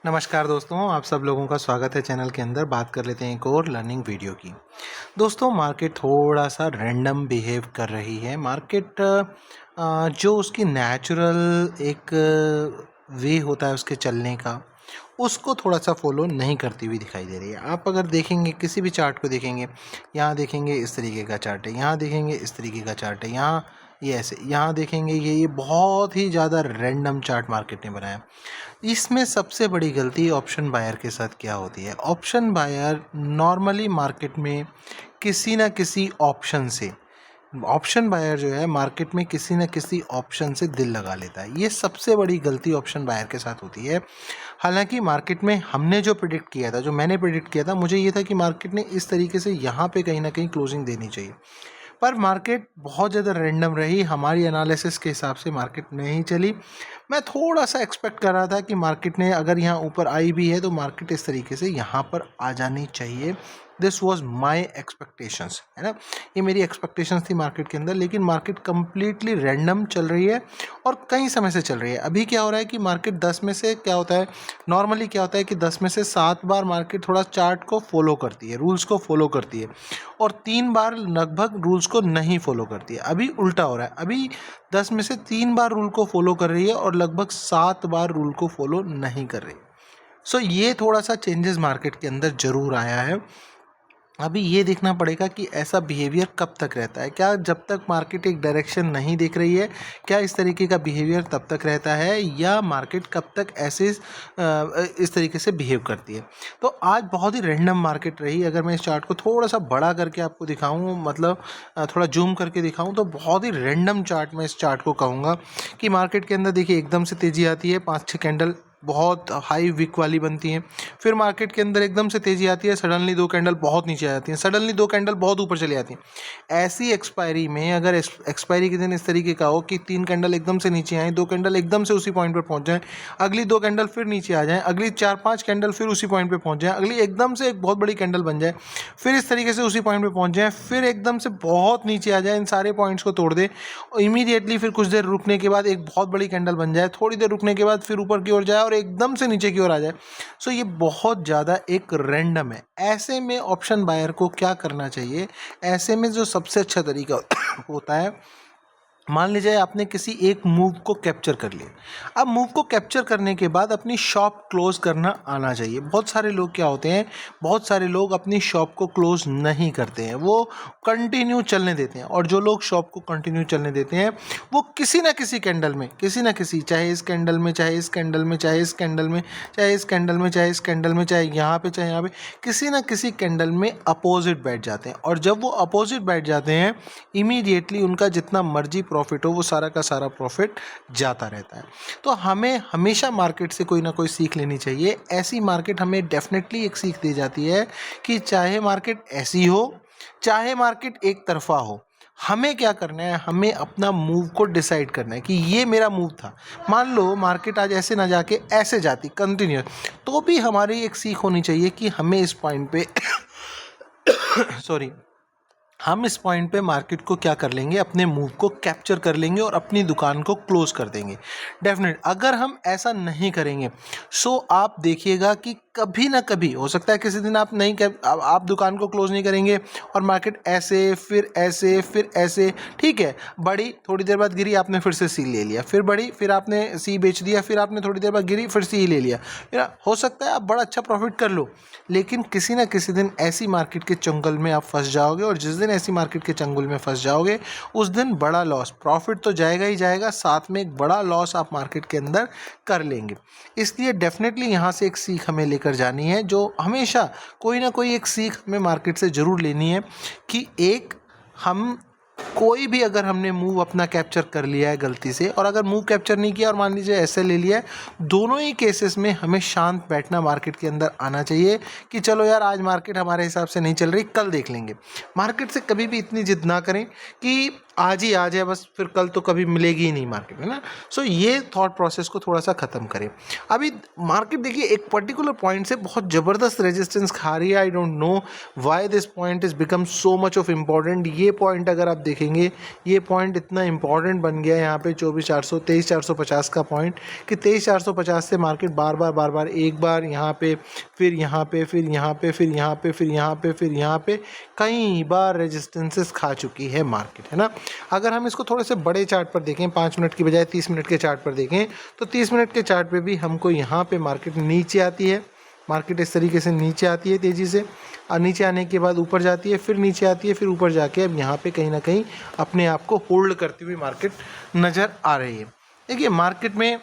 नमस्कार दोस्तों, आप सब लोगों का स्वागत है चैनल के अंदर। बात कर लेते हैं एक और लर्निंग वीडियो की। दोस्तों, मार्केट थोड़ा-सा रैंडम बिहेव कर रही है। मार्केट जो उसकी नेचुरल एक वे होता है उसके चलने का, उसको थोड़ा-सा फ़ॉलो नहीं करती हुई दिखाई दे रही है। आप अगर देखेंगे, किसी भी चार्ट को देखेंगे, यहाँ देखेंगे इस तरीके का चार्ट है, यहाँ देखेंगे इस तरीके का चार्ट है, यहाँ ये ऐसे, यहाँ देखेंगे ये बहुत ही ज़्यादा रैंडम चार्ट मार्केट ने बनाया। इसमें सबसे बड़ी गलती ऑप्शन बायर के साथ क्या होती है? ऑप्शन बायर नॉर्मली मार्केट में किसी न किसी ऑप्शन से, ऑप्शन बायर जो है मार्केट में किसी न किसी ऑप्शन से दिल लगा लेता है। ये सबसे बड़ी गलती ऑप्शन बायर के साथ होती है। हालांकि मार्केट में हमने जो प्रिडिक्ट किया था, जो मैंने प्रिडिक्ट किया था, मुझे ये था कि मार्केट ने इस तरीके से यहाँ पे कहीं ना कहीं क्लोजिंग देनी चाहिए, पर मार्केट बहुत ज़्यादा रैंडम रही। हमारी एनालिसिस के हिसाब से मार्केट नहीं चली। मैं थोड़ा सा एक्सपेक्ट कर रहा था कि मार्केट ने अगर यहाँ ऊपर आई भी है तो मार्केट इस तरीके से यहाँ पर आ जानी चाहिए। दिस वॉज माई एक्सपेक्टेशंस, है ना। ये मेरी एक्सपेक्टेशंस थी मार्केट के अंदर, लेकिन मार्केट कंप्लीटली रैंडम चल रही है और कई समय से चल रही है। अभी क्या हो रहा है कि मार्केट 10 में से क्या होता है, नॉर्मली क्या होता है कि 10 में से 7 बार मार्केट थोड़ा चार्ट को फॉलो करती है, रूल्स को फॉलो करती है, और 3 बार लगभग रूल्स को नहीं फॉलो करती है। अभी उल्टा हो रहा है, अभी 10 में से 3 बार रूल को फॉलो कर रही है और लगभग 7 बार रूल को फॉलो नहीं कर रही। सो ये थोड़ा सा चेंजेस मार्केट के अंदर ज़रूर आया है। अभी ये देखना पड़ेगा कि ऐसा बिहेवियर कब तक रहता है। क्या जब तक मार्केट एक डायरेक्शन नहीं देख रही है, क्या इस तरीके का बिहेवियर तब तक रहता है, या मार्केट कब तक ऐसे इस तरीके से बिहेव करती है। तो आज बहुत ही रैंडम मार्केट रही। अगर मैं इस चार्ट को थोड़ा सा बड़ा करके आपको दिखाऊं, मतलब थोड़ा जूम करके दिखाऊं, तो बहुत ही रैंडम चार्ट मैं इस चार्ट को कहूँगा कि मार्केट के अंदर देखिए एकदम से तेज़ी आती है, 5-6 कैंडल बहुत हाई विक वाली बनती हैं, फिर मार्केट के अंदर एकदम से तेज़ी आती है, सडनली 2 कैंडल बहुत नीचे आ जाती हैं, सडनली 2 कैंडल बहुत ऊपर चली जाती हैं। ऐसी एक्सपायरी में अगर एक्सपायरी के दिन इस तरीके का हो कि 3 कैंडल एकदम से नीचे आएँ, 2 कैंडल एकदम से उसी पॉइंट पर पहुंच जाएँ, अगली 2 कैंडल फिर नीचे आ जाएँ, अगली 4-5 कैंडल फिर उसी पॉइंट पर पहुंच जाएँ, अगली एकदम से एक बहुत बड़ी कैंडल बन जाए, फिर इस तरीके से उसी पॉइंट पर पहुंच जाए, फिर एकदम से बहुत नीचे आ जाए, इन सारे पॉइंट्स को तोड़ दे, इमीडिएटली फिर कुछ देर रुकने के बाद एक बहुत बड़ी कैंडल बन जाए, थोड़ी देर रुकने के बाद फिर ऊपर की ओर जाए और एकदम से नीचे की ओर आ जाए। सो ये बहुत ज़्यादा एक रैंडम है। ऐसे में ऑप्शन बायर को क्या करना चाहिए? ऐसे में जो सबसे अच्छा तरीका होता है, मान लीजिए आपने किसी एक मूव को कैप्चर कर लिया। अब मूव को कैप्चर करने के बाद अपनी शॉप क्लोज करना आना चाहिए। बहुत सारे लोग क्या होते हैं, बहुत सारे लोग अपनी शॉप को क्लोज नहीं करते हैं, वो कंटिन्यू चलने देते हैं। और जो लोग शॉप को कंटिन्यू चलने देते हैं, वो किसी ना किसी कैंडल में, किसी ना किसी, चाहे इस कैंडल में, चाहे इस कैंडल में, चाहे इस कैंडल में, चाहे इस कैंडल में, चाहे इस कैंडल में, चाहे यहाँ पे, चाहे यहाँ पे, किसी ना किसी कैंडल में अपोजिट बैठ जाते हैं। और जब वो अपोजिट बैठ जाते हैं, इमीडिएटली उनका जितना मर्जी प्रॉफिट हो, वो सारा का सारा प्रॉफिट जाता रहता है। तो हमें हमेशा मार्केट से कोई ना कोई सीख लेनी चाहिए। ऐसी मार्केट हमें डेफिनेटली एक सीख दी जाती है कि चाहे मार्केट ऐसी हो, चाहे मार्केट एक तरफा हो, हमें क्या करना है, हमें अपना मूव को डिसाइड करना है कि ये मेरा मूव था। मान लो मार्केट आज ऐसे ना जाके ऐसे जाती कंटिन्यूस, तो भी हमारी एक सीख होनी चाहिए कि हमें इस पॉइंट पे सॉरी, हम इस पॉइंट पे मार्केट को क्या कर लेंगे, अपने मूव को कैप्चर कर लेंगे और अपनी दुकान को क्लोज कर देंगे। डेफिनेट अगर हम ऐसा नहीं करेंगे, सो आप देखिएगा कि कभी ना कभी हो सकता है किसी दिन आप नहीं कर, आप दुकान को क्लोज नहीं करेंगे और मार्केट ऐसे, फिर ऐसे, फिर ऐसे, ठीक है, बढ़ी, थोड़ी देर बाद गिरी, आपने फिर से सी ले लिया, फिर बढ़ी, फिर आपने सी बेच दिया, फिर आपने थोड़ी देर बाद गिरी, फिर सी ले लिया। फिर हो सकता है आप बड़ा अच्छा प्रॉफिट कर लो, लेकिन किसी ना किसी दिन ऐसी मार्केट के चंगुल में आप फंस जाओगे, और जिस दिन ऐसी मार्केट के चंगुल में फंस जाओगे, उस दिन बड़ा लॉस, प्रॉफिट तो जाएगा ही जाएगा, साथ में एक बड़ा लॉस आप मार्केट के अंदर कर लेंगे। इसलिए डेफिनेटली यहाँ से एक सीख हमें लेकर जानी है, जो हमेशा कोई ना कोई एक सीख हमें मार्केट से ज़रूर लेनी है कि एक, हम कोई भी अगर हमने मूव अपना कैप्चर कर लिया है गलती से, और अगर मूव कैप्चर नहीं किया और मान लीजिए ऐसे ले लिया है, दोनों ही केसेस में हमें शांत बैठना मार्केट के अंदर आना चाहिए कि चलो यार, आज मार्केट हमारे हिसाब से नहीं चल रही, कल देख लेंगे। मार्केट से कभी भी इतनी जिद ना करें कि आज ही आ जाए बस, फिर कल तो कभी मिलेगी ही नहीं मार्केट, है ना। सो ये थॉट प्रोसेस को थोड़ा सा ख़त्म करें। अभी मार्केट देखिए एक पर्टिकुलर पॉइंट से बहुत ज़बरदस्त रेजिस्टेंस खा रही है। I don't know why this point is become so much of important. ये पॉइंट अगर आप देखेंगे, ये पॉइंट इतना इंपॉर्टेंट बन गया है यहाँ पे 23,450 का पॉइंट, कि 23,450 से मार्केट बार बार एक बार यहाँ पे, फिर यहाँ पे, फिर यहाँ पे, फिर यहाँ पे, फिर यहाँ पे, फिर यहाँ पे कई बार रेजिस्टेंसेस खा चुकी है मार्केट, है ना। अगर हम इसको थोड़े से बड़े चार्ट पर देखें, 5 मिनट की बजाय 30 मिनट के चार्ट पर देखें, तो 30 मिनट के चार्ट पे भी हमको यहाँ पे मार्केट नीचे आती है। मार्केट इस तरीके से नीचे आती है तेज़ी से, और नीचे आने के बाद ऊपर जाती है, फिर नीचे आती है, फिर ऊपर जाके अब यहाँ पे कहीं ना कहीं अपने आप को होल्ड करती हुई मार्केट नज़र आ रही है। देखिए मार्केट में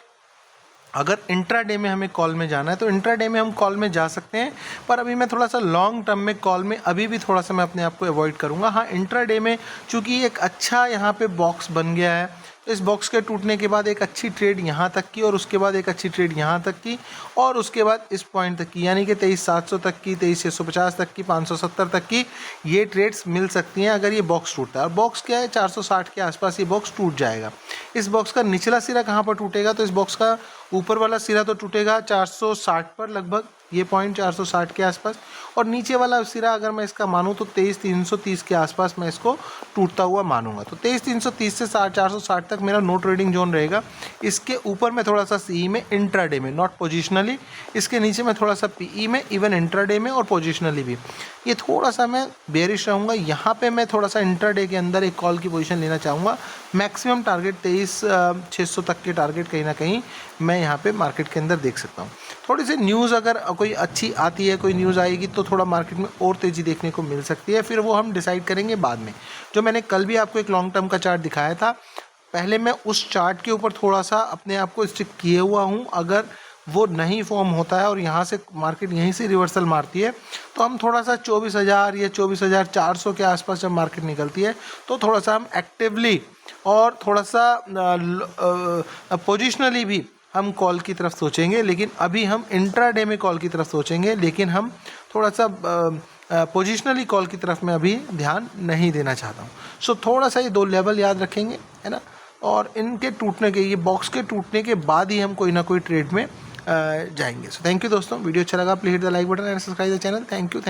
अगर इंट्राडे में हमें कॉल में जाना है तो इंट्राडे में हम कॉल में जा सकते हैं, पर अभी मैं थोड़ा सा लॉन्ग टर्म में कॉल में अभी भी थोड़ा सा मैं अपने आप को अवॉइड करूँगा। हाँ, इंट्राडे में चूँकि एक अच्छा यहाँ पे बॉक्स बन गया है, तो इस बॉक्स के टूटने के बाद एक अच्छी ट्रेड यहाँ तक की, और उसके बाद एक अच्छी ट्रेड यहाँ तक की, और उसके बाद इस पॉइंट तक की, यानी कि 23,700 तक की, 23,650 तक की, 570 तक की ये ट्रेड्स मिल सकती हैं अगर ये बॉक्स टूटता है। और बॉक्स क्या है, 460 के आसपास ये बॉक्स टूट जाएगा। इस बॉक्स का निचला सिरा कहाँ पर टूटेगा, तो इस बॉक्स का ऊपर वाला सिरा तो टूटेगा 460 पर लगभग, ये पॉइंट 460 के आसपास, और नीचे वाला सिरा अगर मैं इसका मानूँ तो 23,330 के आसपास मैं इसको टूटता हुआ मानूंगा। तो 23,330 से 460 तक मेरा नो ट्रेडिंग जोन रहेगा। इसके ऊपर मैं थोड़ा सा सीई में इंट्राडे में, नॉट पोजिशनली, इसके नीचे मैं थोड़ा सा पीई में, इवन इंट्राडे में और पोजिशनली भी ये थोड़ा सा मैं बेरिश रहूँगा। यहाँ पे मैं थोड़ा सा इंट्राडे के अंदर एक कॉल की पोजीशन लेना चाहूँगा। मैक्सिमम टारगेट 23,600 तक के टारगेट कहीं ना कहीं मैं यहाँ पे मार्केट के अंदर देख सकता हूँ। थोड़ी सी न्यूज़ अगर कोई अच्छी आती है, कोई न्यूज़ आएगी तो थोड़ा मार्केट में और तेज़ी देखने को मिल सकती है, फिर वो हम डिसाइड करेंगे बाद में। जो मैंने कल भी आपको एक लॉन्ग टर्म का चार्ट दिखाया था, पहले मैं उस चार्ट के ऊपर थोड़ा सा अपने आप को स्टिक किए हुआ हूँ। अगर वो नहीं फॉर्म होता है और यहाँ से मार्केट यहीं से रिवर्सल मारती है, तो हम थोड़ा सा 24,000 या 24,400 के आसपास जब मार्केट निकलती है तो थोड़ा सा हम एक्टिवली और थोड़ा सा पोजिशनली भी हम कॉल की तरफ सोचेंगे। लेकिन अभी हम इंट्राडे में कॉल की तरफ सोचेंगे, लेकिन हम थोड़ा सा पोजिशनली कॉल की तरफ मैं अभी ध्यान नहीं देना चाहता हूँ। सो थोड़ा सा ये दो लेवल याद रखेंगे, है ना। और इनके टूटने के, ये बॉक्स के टूटने के बाद ही हम कोई ना कोई ट्रेड में जाएंगे। सो थैंक यू दोस्तों, वीडियो अच्छा लगा please hit the like button and subscribe the channel. Thank you.